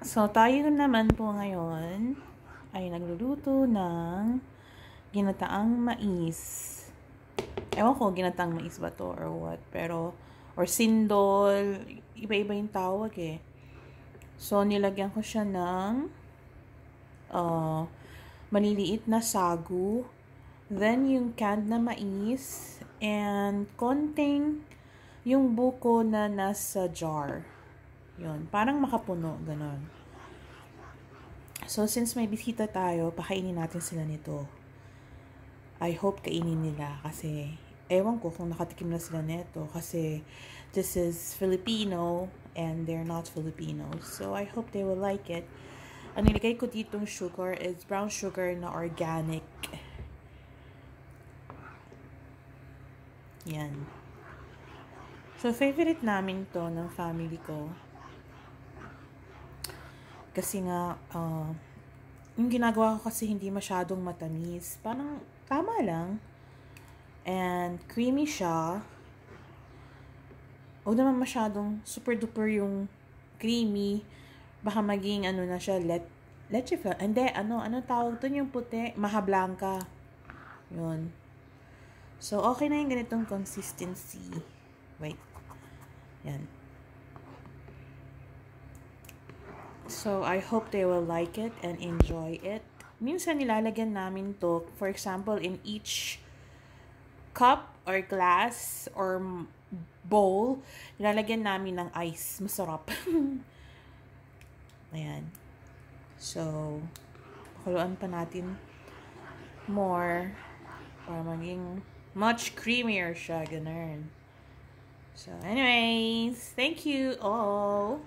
So, tayo naman po ngayon ay nagluluto ng ginataang mais. Ewan ko, ginataang mais ba to or what. Pero, or sindol. Iba-iba yung tawag eh. So, nilagyan ko siya ng maliliit na sagu. Then, yung canned na mais. And, konting yung buko na nasa jar. Yun. Parang makapuno. Ganon. So, since may bisita tayo, pakainin natin sila nito. I hope kainin nila kasi ewan ko kung nakatikim na sila nito kasi this is Filipino and they're not Filipinos. So, I hope they will like it. Ang nilagay ko ditong sugar is brown sugar na organic. Yan. So, favorite namin to ng family ko. Kasi nga, yung ginagawa ko kasi hindi masyadong matamis. Parang tama lang. And creamy siya. Huwag naman masyadong super duper yung creamy. Baka maging ano na siya, leche flan. Hindi, ano tawag doon yung puti? Maha blanca. Yun. So, okay na yung ganitong consistency. Wait. Yan. So, I hope they will like it and enjoy it. Minsan nilalagyan namin to, for example, in each cup or glass or bowl, nilalagyan namin ng ice. Masarap. Ayan. So, pakuluan pa natin more para maging much creamier siya. Ganun. So, anyways, thank you all.